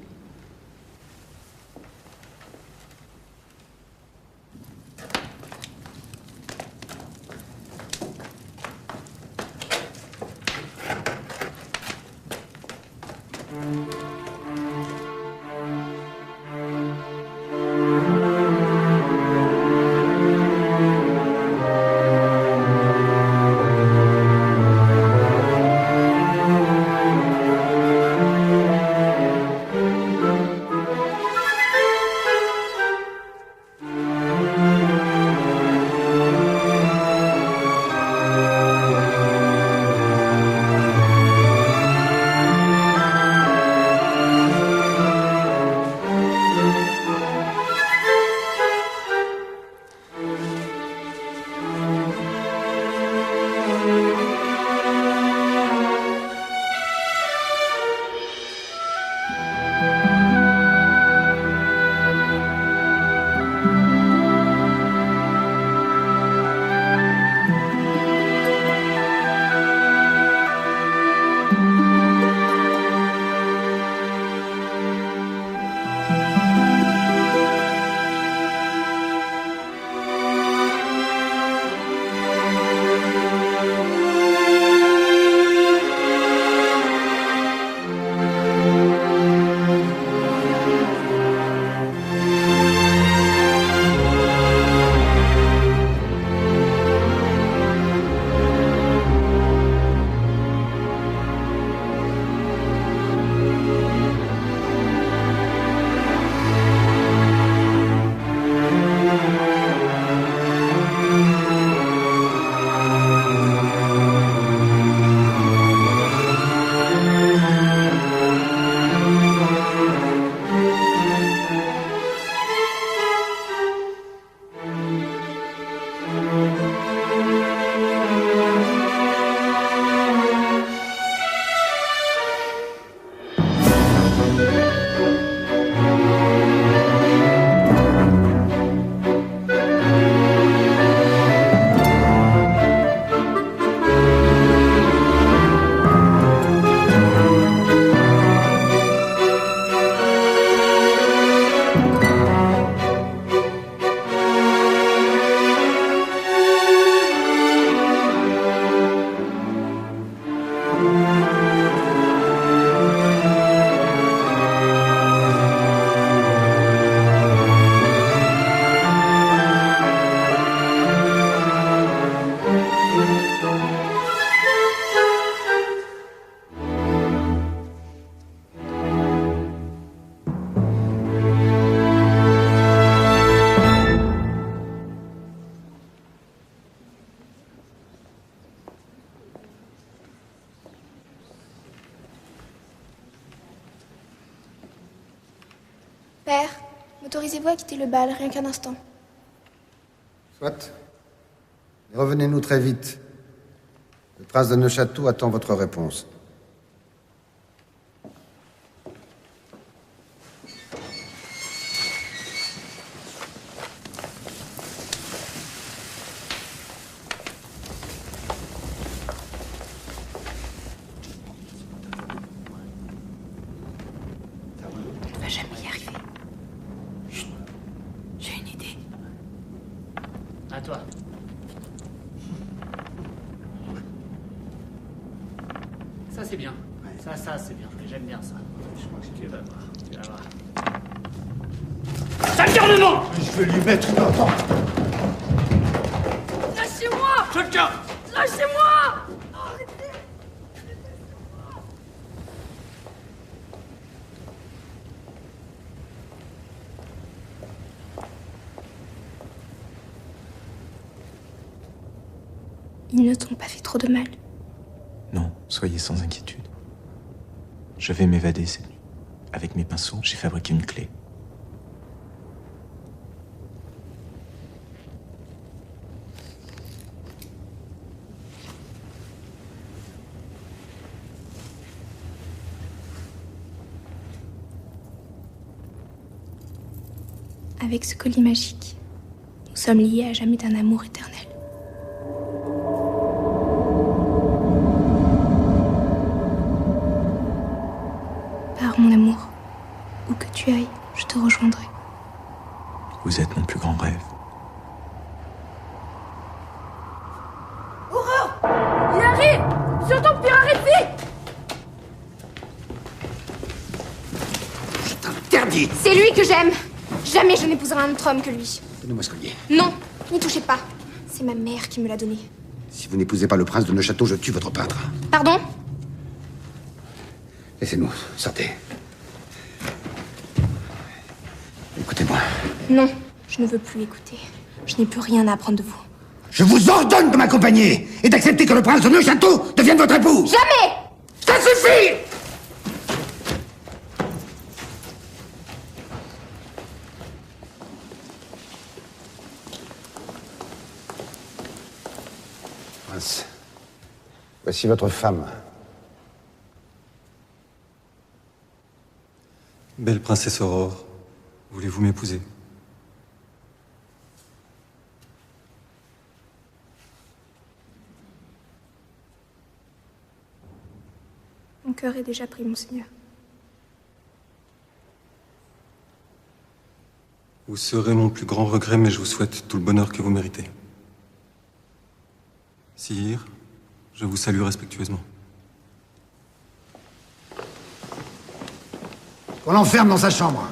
Autorisez-vous à quitter le bal, rien qu'un instant.
Soit. Et revenez-nous très vite. Le prince de Neuchâteau attend votre réponse.
On ne va jamais y arriver. Chut. J'ai une idée.
À toi. Ça c'est bien. Ça c'est bien. J'aime bien ça. Je crois que tu vas voir. Tu vas voir. Acharnement!
Je vais lui mettre une entente.
Lâchez-moi!
Chacun!
Lâchez-moi!
Ils ne t'ont pas fait trop de mal.
Non, soyez sans inquiétude. Je vais m'évader cette nuit. Avec mes pinceaux, j'ai fabriqué une clé.
Avec ce collier magique, nous sommes liés à jamais d'un amour éternel. Pars, mon amour. Où que tu ailles, je te rejoindrai.
Vous êtes mon plus grand rêve.
Aurore! Il arrive! Sur ton pire, arrête vite!
Je t'interdis.
C'est lui que j'aime. Jamais je n'épouserai un autre homme que lui.
Donnez-moi ce collier.
Non, n'y touchez pas. C'est ma mère qui me l'a donné.
Si vous n'épousez pas le prince de Neuchâteau, je tue votre peintre.
Pardon?
Laissez-nous, sortez. Écoutez-moi.
Non, je ne veux plus écouter. Je n'ai plus rien à apprendre de vous.
Je vous ordonne de m'accompagner et d'accepter que le prince de Neuchâteau devienne votre époux.
Jamais!
Ça suffit!
Prince, voici votre femme.
Belle princesse Aurore, voulez-vous m'épouser?
Mon cœur est déjà pris, monseigneur.
Vous serez mon plus grand regret, mais je vous souhaite tout le bonheur que vous méritez. Sire, je vous salue respectueusement.
On l'enferme dans sa chambre.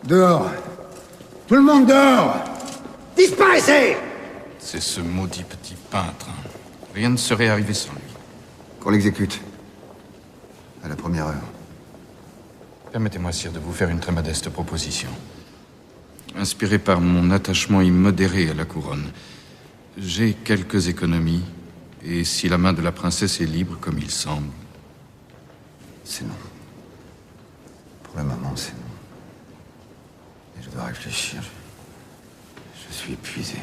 Dehors. Tout le monde dehors. Disparaissez!
C'est ce maudit petit peintre. Rien ne serait arrivé sans lui.
Qu'on l'exécute. À la première heure.
Permettez-moi, sire, de vous faire une très modeste proposition. Inspiré par mon attachement immodéré à la couronne, j'ai quelques économies, et si la main de la princesse est libre comme il semble...
C'est non. Pour le moment, c'est non. Et je dois réfléchir. Je suis épuisé.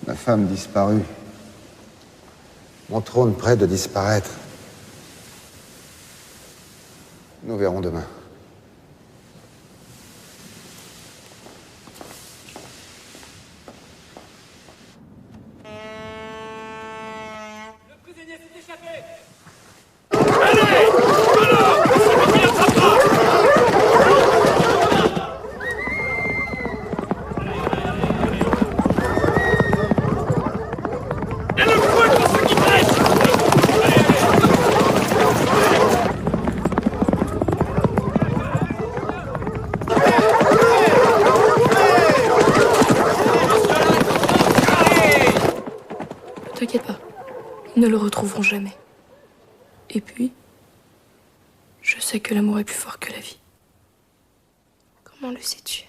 Ma femme disparue. Mon trône près de disparaître. Nous verrons demain.
Le prisonnier s'est échappé!
T'inquiète pas, ils ne le retrouveront jamais. Et puis, je sais que l'amour est plus fort que la vie.
Comment le sais-tu?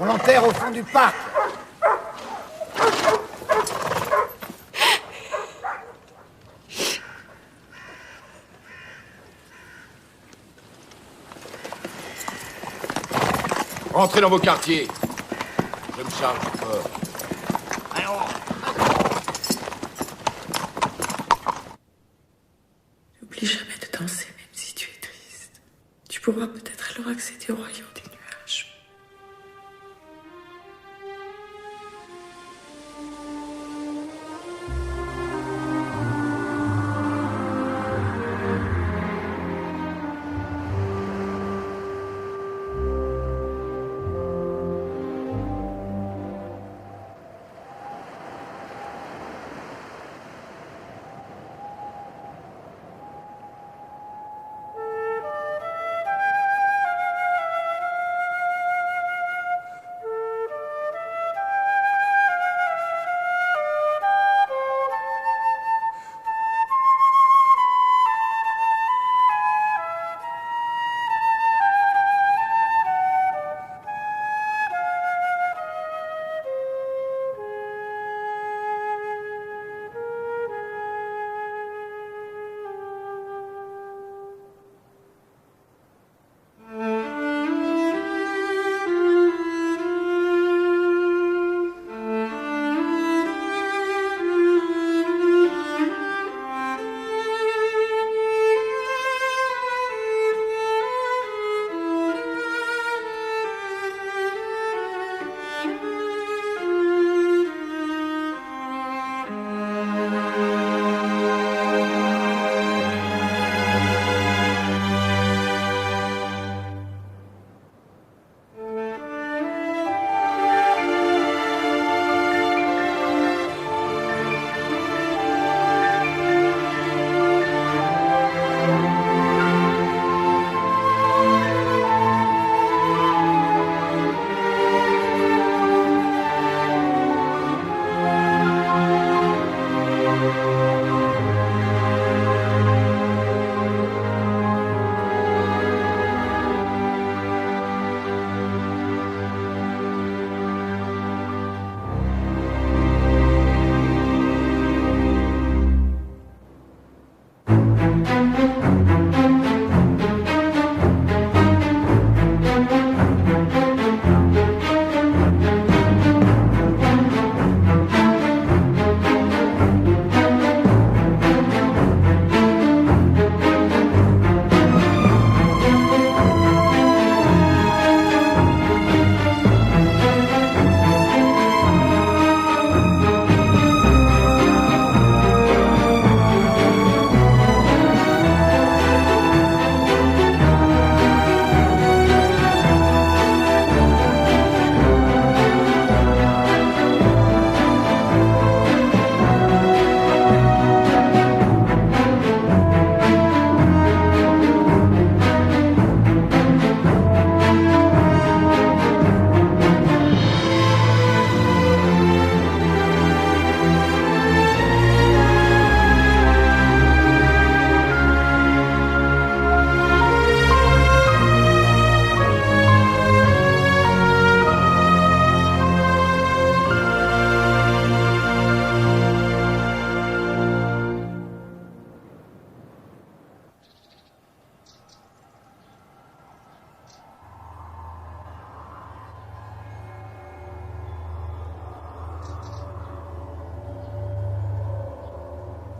On l'enterre au fond du parc.
Rentrez dans vos quartiers. Je me charge du corps.
N'oublie jamais de danser, même si tu es triste. Tu pourras peut-être alors accéder au royaume des nuages.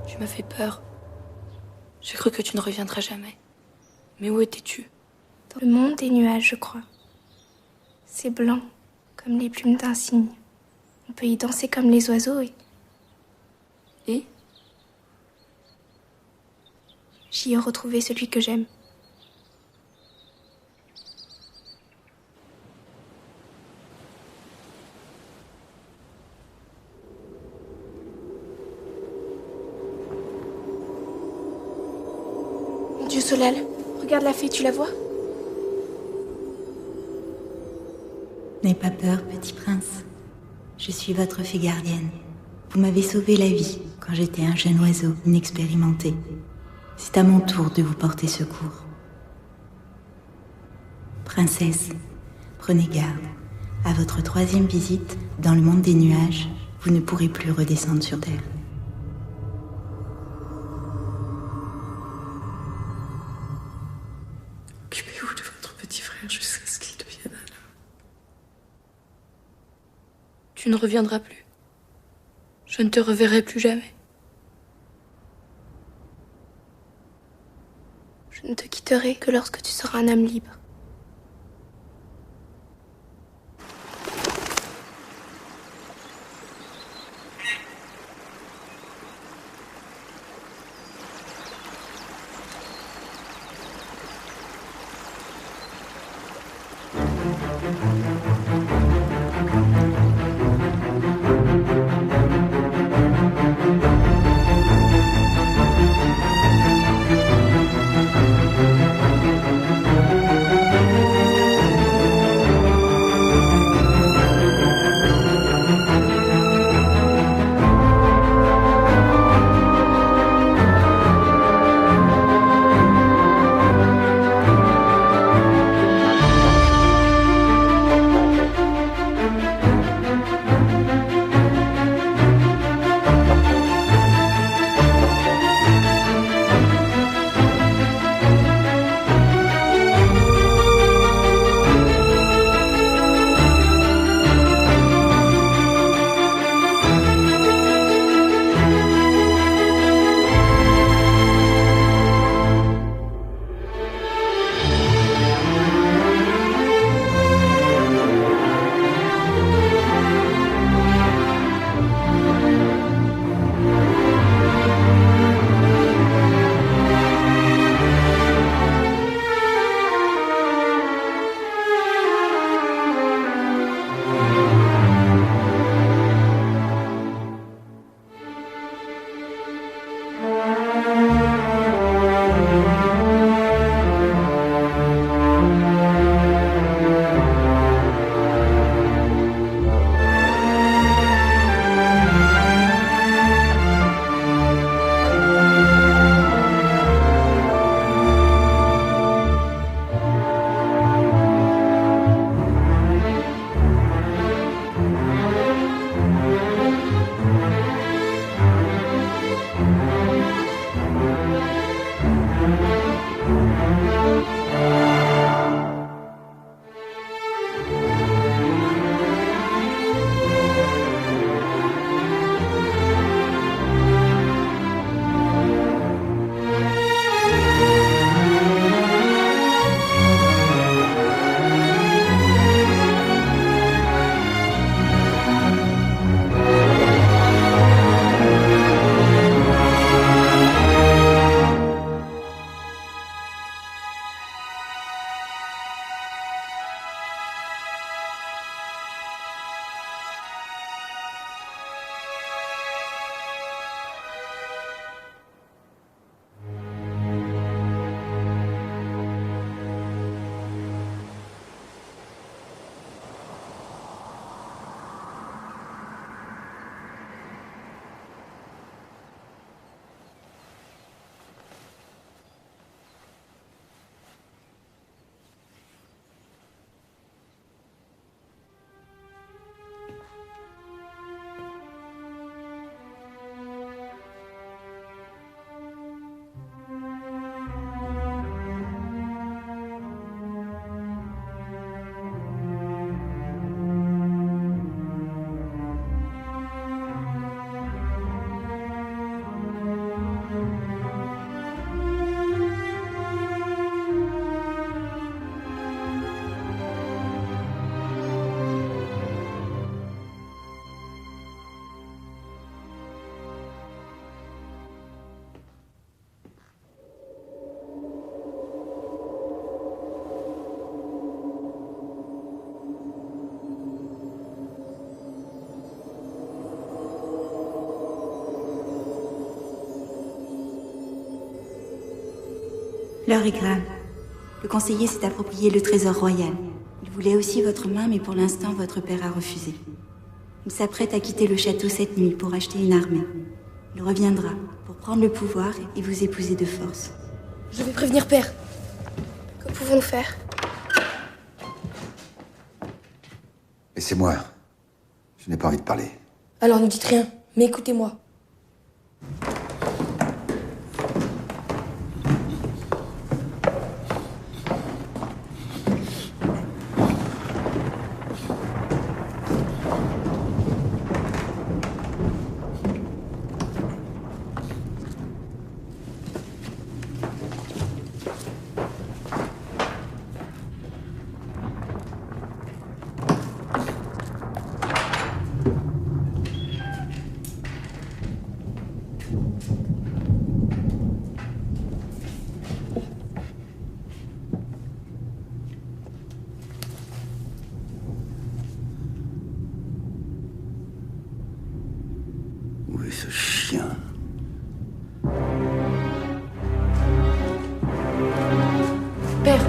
Tu m'as fait peur. J'ai cru que tu ne reviendrais jamais. Mais où étais-tu?
Dans le monde des nuages, je crois. C'est blanc, comme les plumes d'un cygne. On peut y danser comme les oiseaux
Et
j'y ai retrouvé celui que j'aime. Mon Dieu, Solal, regarde la fée, tu la vois?
N'aie pas peur, petit prince. Je suis votre fée gardienne. Vous m'avez sauvé la vie quand j'étais un jeune oiseau inexpérimenté. C'est à mon tour de vous porter secours. Princesse, prenez garde. À votre 3e visite, dans le monde des nuages, vous ne pourrez plus redescendre sur Terre.
Occupez-vous de votre petit frère jusqu'à ce qu'il devienne un homme.
Tu ne reviendras plus. Je ne te reverrai plus jamais. Je ne te quitterai que lorsque tu seras un âme libre.
L'heure est grave. Le conseiller s'est approprié le trésor royal. Il voulait aussi votre main, mais pour l'instant, votre père a refusé. Il s'apprête à quitter le château cette nuit pour acheter une armée. Il reviendra pour prendre le pouvoir et vous épouser de force.
Je vais prévenir père. Que pouvons-nous faire?
Laissez-moi. Je n'ai pas envie de parler.
Alors ne dites rien, mais écoutez-moi.
Où est ce chien?
Père.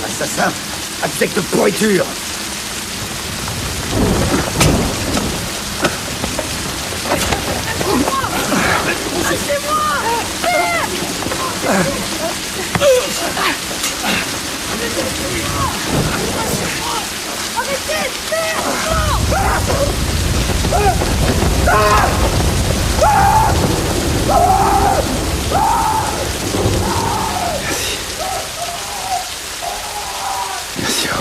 Assassin, abjecte de pourriture.
Merci.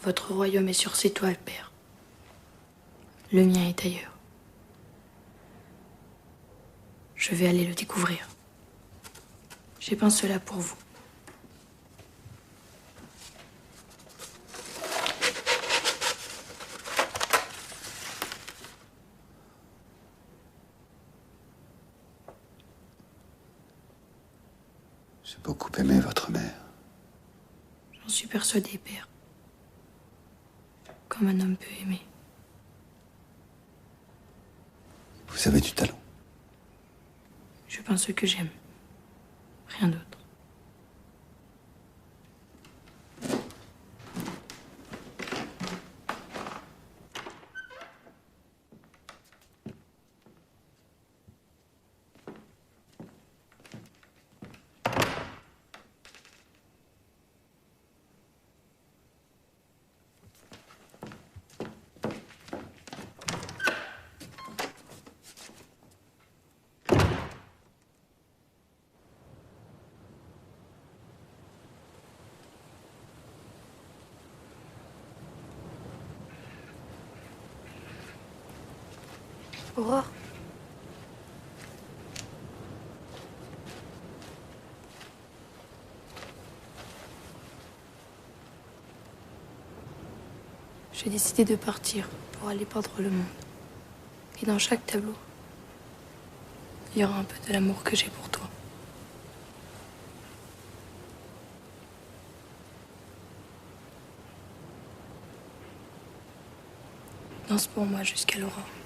Votre royaume est sur ces toiles, père. Le mien est ailleurs. Je vais aller le découvrir. J'ai peint cela pour vous.
J'ai beaucoup aimé votre mère.
J'en suis persuadée, père. Comme un homme peut aimer.
Vous avez du talent.
Je peins ce que j'aime. Rien d'autre. Aurore. J'ai décidé de partir pour aller peindre le monde. Et dans chaque tableau, il y aura un peu de l'amour que j'ai pour toi. silence pour moi jusqu'à l'aurore.